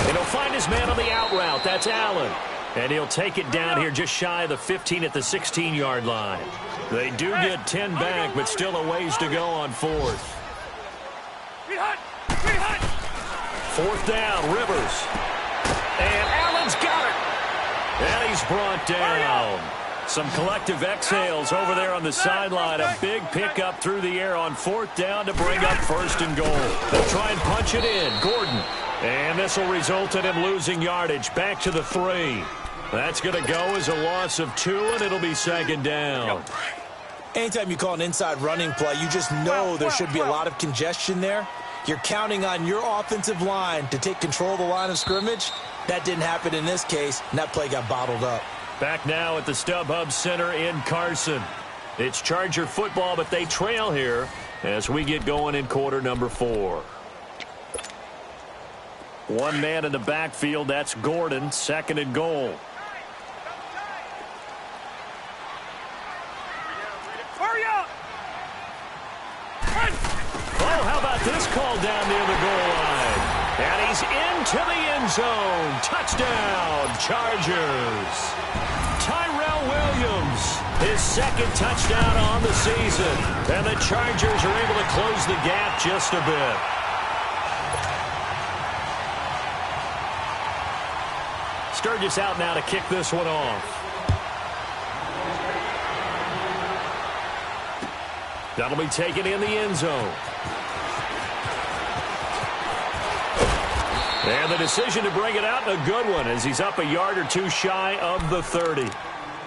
And he'll find his man on the out route. That's Allen. And he'll take it down here just shy of the 15 at the 16-yard line. They do get 10 back, but still a ways to go on 4th. 4th down, Rivers. And Allen's got it. And he's brought down. Some collective exhales over there on the sideline. A big pickup through the air on 4th down to bring up 1st and goal. They'll try and punch it in. Gordon. And this will result in him losing yardage. Back to the 3. That's going to go as a loss of 2, and it'll be 2nd down. Anytime you call an inside running play, you just know there should be a lot of congestion there. You're counting on your offensive line to take control of the line of scrimmage. That didn't happen in this case, and that play got bottled up. Back now at the StubHub Center in Carson. It's Charger football, but they trail here as we get going in quarter number 4. One man in the backfield, that's Gordon, 2nd and goal. Hurry up! Oh, how about this call down near the goal line? And he's into the end zone. Touchdown, Chargers. Tyrell Williams, his 2nd touchdown on the season. And the Chargers are able to close the gap just a bit. Sturgis out now to kick this one off. That'll be taken in the end zone. And the decision to bring it out, a good one, as he's up a yard or 2 shy of the 30.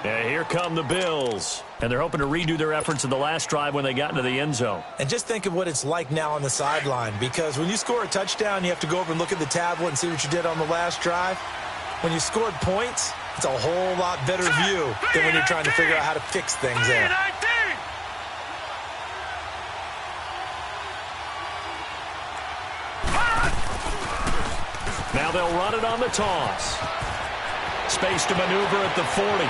And here come the Bills. And they're hoping to redo their efforts in the last drive when they got into the end zone. And just think of what it's like now on the sideline, because when you score a touchdown, you have to go over and look at the tablet and see what you did on the last drive. When you scored points, it's a whole lot better view than when you're trying to figure out how to fix things there. Now they'll run it on the toss. Space to maneuver at the 40.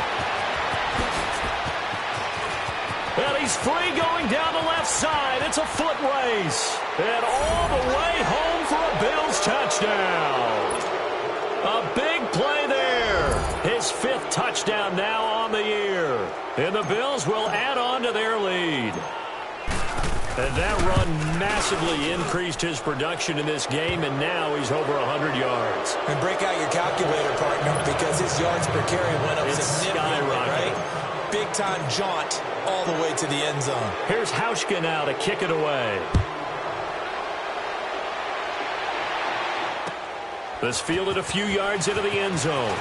And he's free going down the left side. It's a foot race. And all the way home for a Bills touchdown. A big play there. His 5th touchdown now on the year. And the Bills will add on to their lead. And that run massively increased his production in this game, and now he's over 100 yards. And break out your calculator, partner, because his yards per carry went up significantly, right? Big-time jaunt all the way to the end zone. Here's Hauschka now to kick it away. This fielded a few yards into the end zone.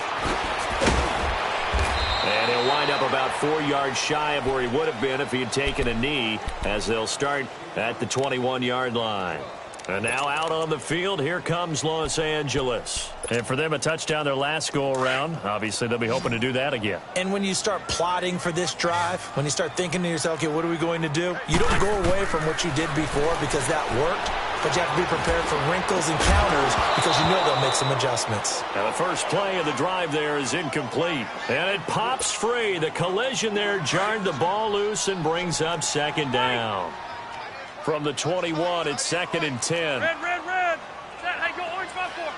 And he'll wind up about 4 yards shy of where he would have been if he had taken a knee, as they'll start at the 21-yard line. And now out on the field, here comes Los Angeles. And for them, a touchdown their last go-around. Obviously, they'll be hoping to do that again. And when you start plotting for this drive, when you start thinking to yourself, okay, what are we going to do? You don't go away from what you did before because that worked. But you have to be prepared for wrinkles and counters because you know they'll make some adjustments. Now the first play of the drive there is incomplete. And it pops free. The collision there jarred the ball loose and brings up 2nd down. From the 21, it's 2nd and 10. Red. Hey, go orange 5-4.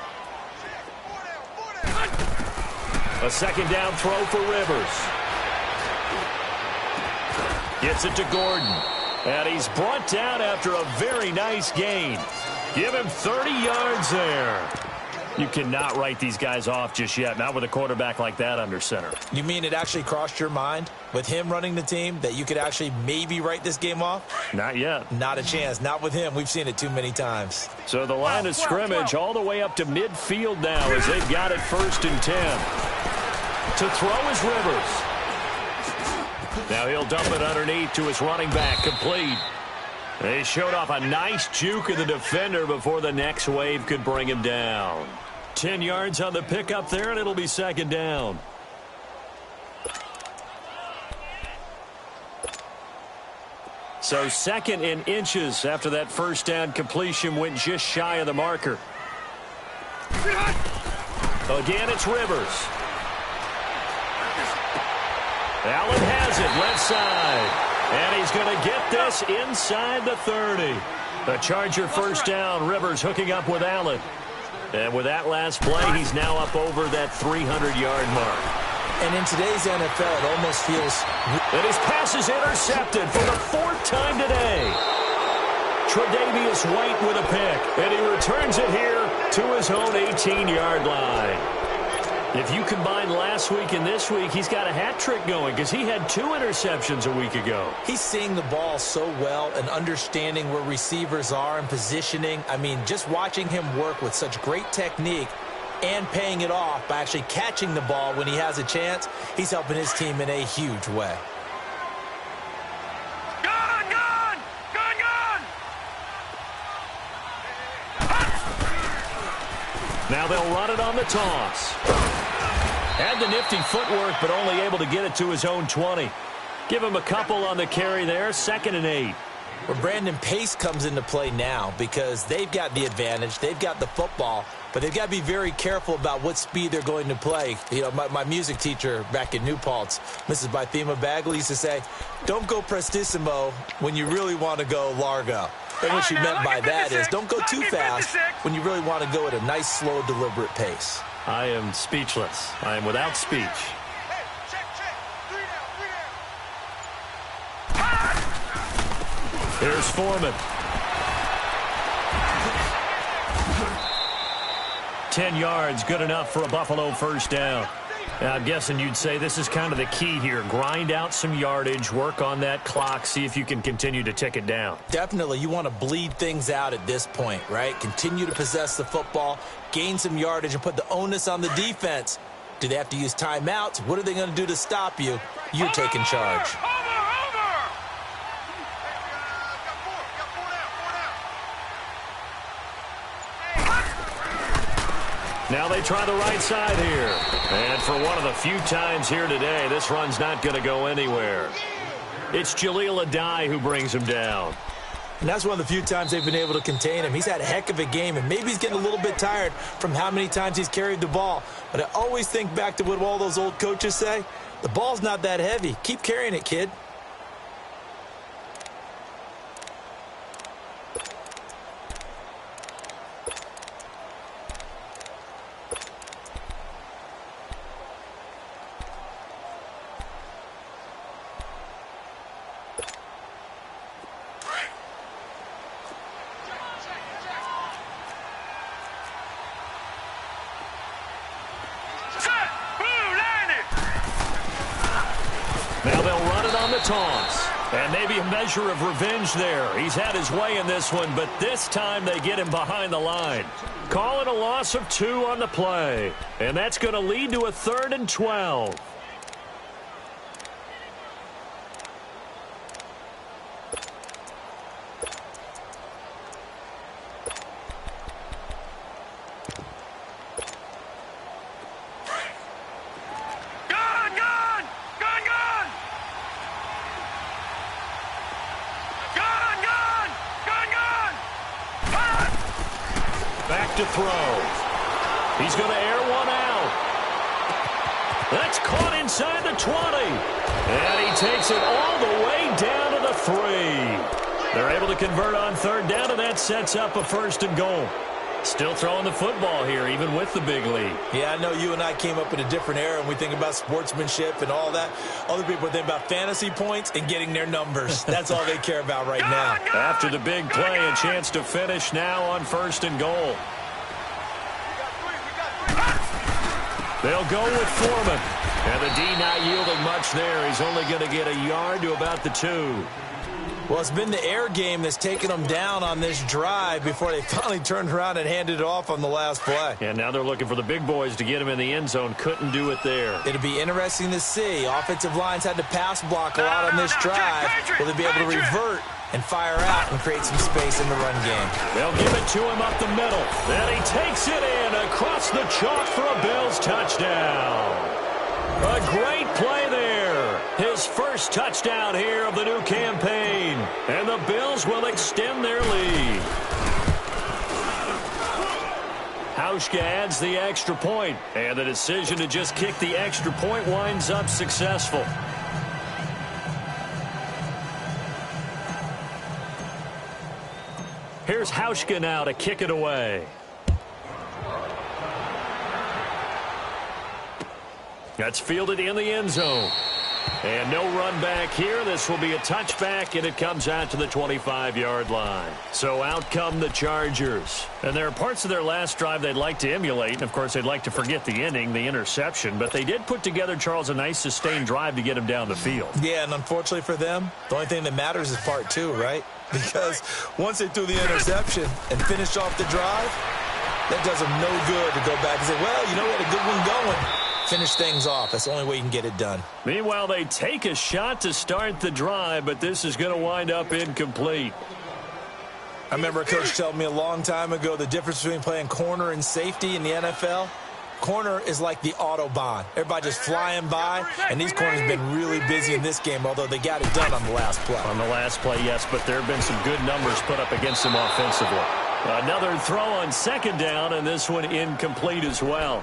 A 2nd down throw for Rivers. Gets it to Gordon. And he's brought down after a very nice gain. Give him 30 yards there. You cannot write these guys off just yet, not with a quarterback like that under center. You mean it actually crossed your mind with him running the team that you could actually maybe write this game off? Not yet. Not a chance. Not with him. We've seen it too many times. So the line of scrimmage all the way up to midfield now as they've got it 1st and 10. To throw is Rivers. Now he'll dump it underneath to his running back, complete. They showed off a nice juke of the defender before the next wave could bring him down. 10 yards on the pickup there, and it'll be 2nd down. So 2nd in inches after that 1st down completion went just shy of the marker. Again, it's Rivers. Allen has it, left side. And he's going to get this inside the 30. The Charger 1st down. Rivers hooking up with Allen. And with that last play, he's now up over that 300-yard mark. And in today's NFL, it almost feels... And his pass is intercepted for the 4th time today. Tre'Davious White with a pick. And he returns it here to his own 18-yard line. If you combine last week and this week, he's got a hat trick going because he had 2 interceptions a week ago. He's seeing the ball so well and understanding where receivers are and positioning. I mean, just watching him work with such great technique and paying it off by actually catching the ball when he has a chance, he's helping his team in a huge way. Now they'll run it on the toss. Had the nifty footwork, but only able to get it to his own 20. Give him a couple on the carry there, 2nd and 8. Well, Brandon, pace comes into play now because they've got the advantage. They've got the football, but they've got to be very careful about what speed they're going to play. You know, my music teacher back in New Paltz, Mrs. Bythema Bagley, used to say, don't go prestissimo when you really want to go largo. And what she meant by that is don't go too fast when you really want to go at a nice, slow, deliberate pace. I am speechless. I am without speech. Here's Foreman. 10 yards, good enough for a Buffalo 1st down. Now, I'm guessing you'd say this is kind of the key here. Grind out some yardage, work on that clock, see if you can continue to tick it down. Definitely. You want to bleed things out at this point, right? Continue to possess the football, gain some yardage, and put the onus on the defense. Do they have to use timeouts? What are they going to do to stop you? You're taking charge. Now they try the right side here. And for one of the few times here today, this run's not going to go anywhere. It's Jaleel Adai who brings him down. And that's one of the few times they've been able to contain him. He's had a heck of a game, and maybe he's getting a little bit tired from how many times he's carried the ball. But I always think back to what all those old coaches say. The ball's not that heavy. Keep carrying it, kid. Now they'll run it on the toss. And maybe a measure of revenge there. He's had his way in this one, but this time they get him behind the line. Call it a loss of 2 on the play. And that's going to lead to a 3rd and 12. To throw. He's going to air one out. That's caught inside the 20. And he takes it all the way down to the 3. They're able to convert on 3rd down, and that sets up a 1st and goal. Still throwing the football here, even with the big lead. Yeah, I know you and I came up in a different era, and we think about sportsmanship and all that. Other people think about fantasy points and getting their numbers. That's all they care about right now. After the big play, a chance to finish now on 1st and goal. They'll go with Foreman. And the D not yielding much there. He's only going to get a yard to about the 2. Well, it's been the air game that's taken them down on this drive before they finally turned around and handed it off on the last play. And now they're looking for the big boys to get him in the end zone. Couldn't do it there. It'll be interesting to see. Offensive lines had to pass block a lot on this drive. Will they be able to revert and fire out and create some space in the run game? They'll give it to him up the middle. Then he takes it in across the chalk for a Bills touchdown. A great play there. His first touchdown here of the new campaign. And the Bills will extend their lead. Hauschka adds the extra point. And the decision to just kick the extra point winds up successful. Here's Hauschka now to kick it away. That's fielded in the end zone. And no run back here. This will be a touchback, and it comes out to the 25-yard line. So out come the Chargers. And there are parts of their last drive they'd like to emulate. And, of course, they'd like to forget the inning, the interception. But they did put together, Charles, a nice sustained drive to get him down the field. Yeah, and unfortunately for them, the only thing that matters is part 2, right? Because once they threw the interception and finished off the drive, that does them no good to go back and say, well, you know, we had a good one going. Finish things off. That's the only way you can get it done. Meanwhile, they take a shot to start the drive, but this is going to wind up incomplete. I remember a coach telling me a long time ago the difference between playing corner and safety in the NFL. Corner is like the Autobahn. Everybody just flying by, and these corners have been really busy in this game, although they got it done on the last play. On the last play, yes, but there have been some good numbers put up against them offensively. Another throw on 2nd down, and this one incomplete as well.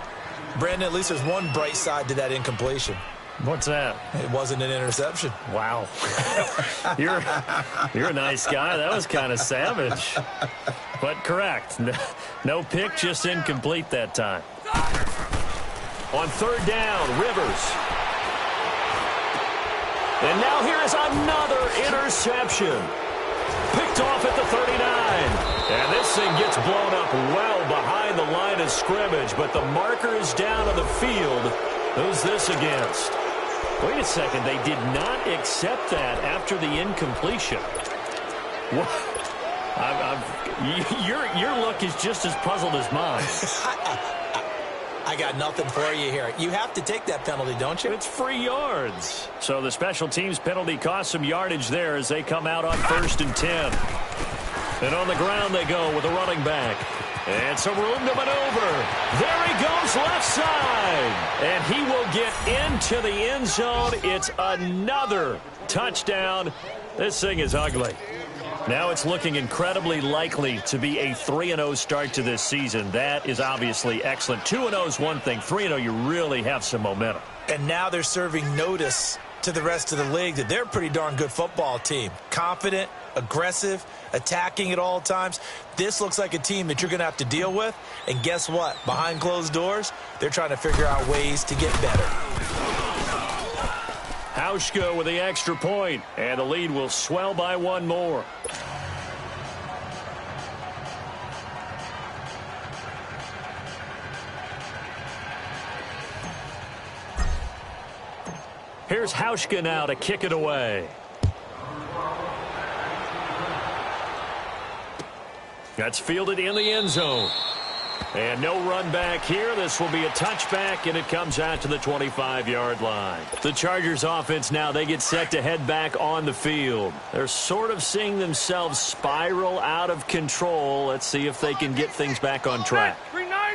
Brandon, at least there's one bright side to that incompletion. What's that? It wasn't an interception. Wow. You're a nice guy. That was kind of savage. But correct. No pick, just incomplete that time. On 3rd down, Rivers. And now here is another interception. Picked off at the 39. And this thing gets blown up well behind the line of scrimmage, but the marker is down on the field. Who's this against? Wait a second, they did not accept that after the incompletion. What? Your look is just as puzzled as mine. I got nothing for you here. You have to take that penalty, don't you? It's free yards. So the special teams penalty cost some yardage there as they come out on 1st and 10. And on the ground they go with a running back. And some room to maneuver. There he goes left side. And he will get into the end zone. It's another touchdown. This thing is ugly. Now it's looking incredibly likely to be a 3-0 start to this season. That is obviously excellent. 2-0 is one thing. 3-0, you really have some momentum. And now they're serving notice to the rest of the league that they're a pretty darn good football team. Confident, aggressive, attacking at all times. This looks like a team that you're going to have to deal with. And guess what? Behind closed doors, they're trying to figure out ways to get better. Hauschka with the extra point, and the lead will swell by one more. Here's Hauschka now to kick it away. That's fielded in the end zone. And no run back here. This will be a touchback, and it comes out to the 25-yard line. The Chargers offense now, they get set to head back on the field. They're sort of seeing themselves spiral out of control. Let's see if they can get things back on track.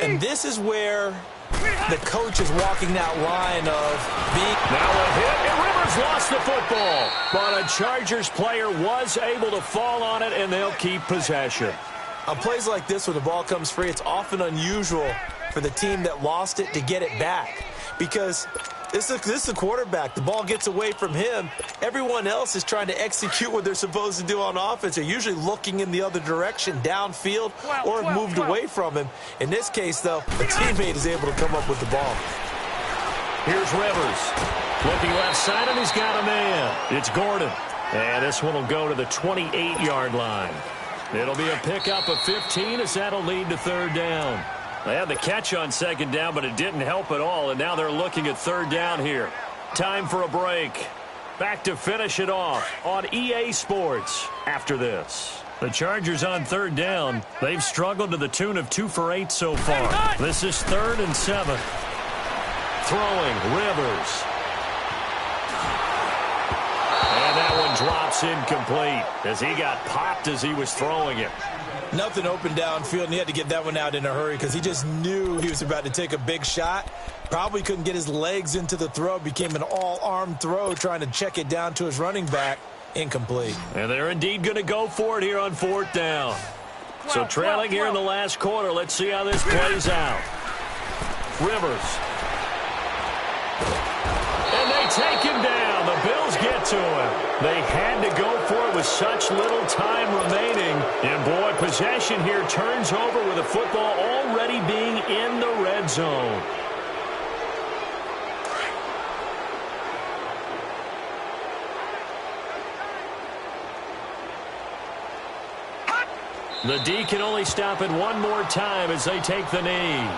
And this is where the coach is walking that line of being... Now a hit, and Rivers lost the football. But a Chargers player was able to fall on it, and they'll keep possession. On plays like this where the ball comes free, it's often unusual for the team that lost it to get it back. because this is a quarterback. The ball gets away from him. Everyone else is trying to execute what they're supposed to do on offense. They're usually looking in the other direction, downfield, or have moved away from him. In this case, though, the teammate is able to come up with the ball. Here's Rivers. Looking left side, and he's got a man. It's Gordon. And this one will go to the 28-yard line. It'll be a pickup of 15 as that'll lead to third down. They had the catch on second down, but it didn't help at all, and now they're looking at third down here. Time for a break. Back to finish it off on EA Sports after this. The Chargers on third down. They've struggled to the tune of 2 for 8 so far. This is 3rd and 7. Throwing, Rivers. And that one drops incomplete as he got popped as he was throwing it. Nothing open downfield, and he had to get that one out in a hurry because he just knew he was about to take a big shot. Probably couldn't get his legs into the throw. Became an all-arm throw trying to check it down to his running back. Incomplete. And they're indeed going to go for it here on 4th down. So trailing here in the last quarter. Let's see how this plays out. Rivers. And they take him down. The Bills get to him. They had to go for it with such little time remaining. And, boy, possession here turns over with the football already being in the red zone. The D can only stop it one more time as they take the knee.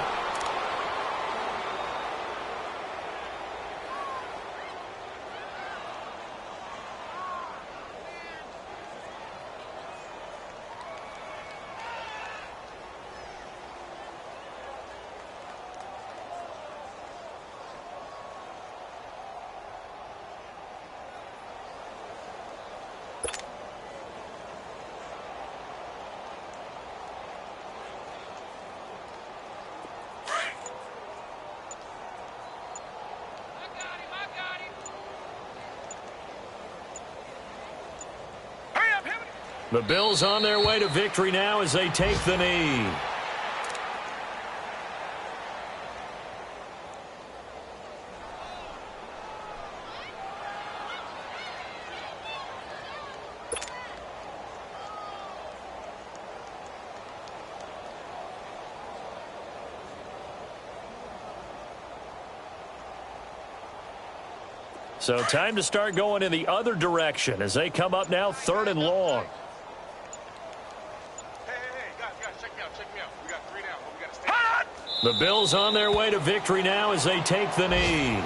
The Bills on their way to victory now as they take the knee. So time to start going in the other direction as they come up now 3rd and long. The Bills on their way to victory now as they take the knee.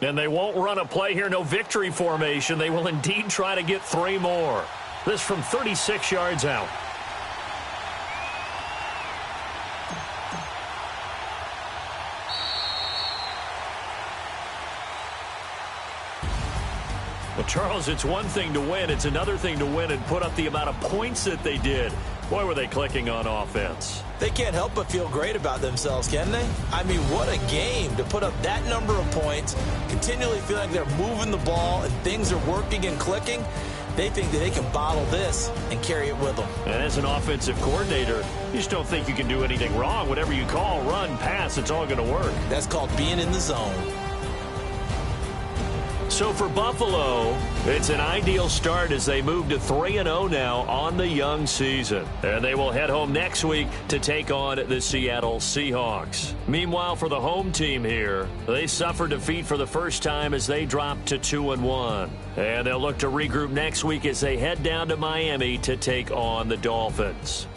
And they won't run a play here, no victory formation. They will indeed try to get 3 more. This from 36 yards out. Well, Charles, it's one thing to win. It's another thing to win and put up the amount of points that they did. Boy, were they clicking on offense. They can't help but feel great about themselves, can they? I mean, what a game to put up that number of points, continually feel like they're moving the ball and things are working and clicking. They think that they can bottle this and carry it with them. And as an offensive coordinator, you just don't think you can do anything wrong. Whatever you call, run, pass, it's all going to work. That's called being in the zone. So for Buffalo, it's an ideal start as they move to 3-0 now on the young season. And they will head home next week to take on the Seattle Seahawks. Meanwhile, for the home team here, they suffered defeat for the first time as they dropped to 2-1. And they'll look to regroup next week as they head down to Miami to take on the Dolphins.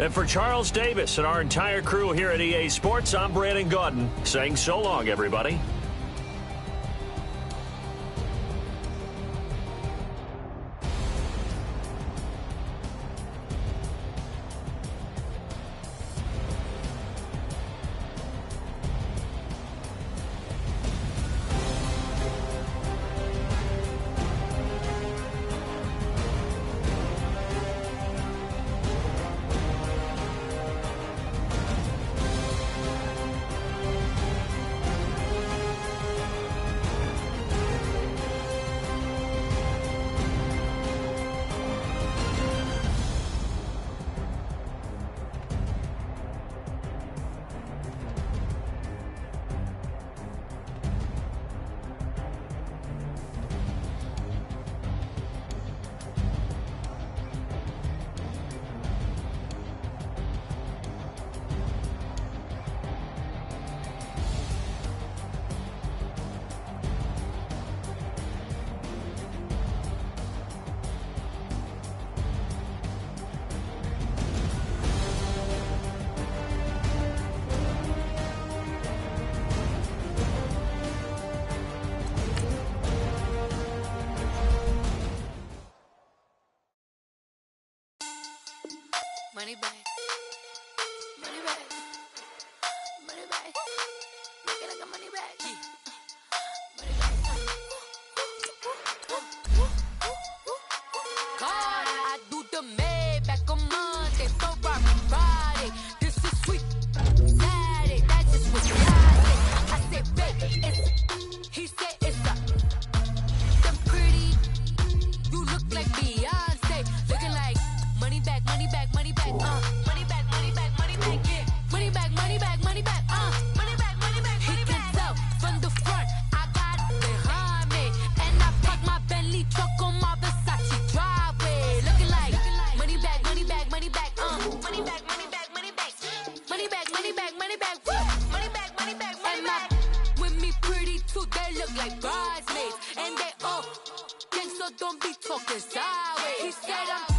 And for Charles Davis and our entire crew here at EA Sports, I'm Brandon Gaudin saying so long, everybody. Money back. Money back. Money back. Make it like a money back. Money back. God, I do the Maybach on Monday, Ferrari Friday. This is sweet Saturday. That's just what I said, babe, it's. He said it's a. Them pretty. You look like Beyonce. Looking like money back, money back, money back, money back, money back, money back, yeah. Money back, money back, money back, money back, money back, money back. He can tell from the front, I got it behind me. And I park my Bentley truck on my Versace driveway. Looking like money back, money back, money back, money back, money back, money back. Money back, money back, money back, money back, money back, money back. With me pretty too, they look like bridesmaids. And they all gang, so don't be talking sideways. He said I'm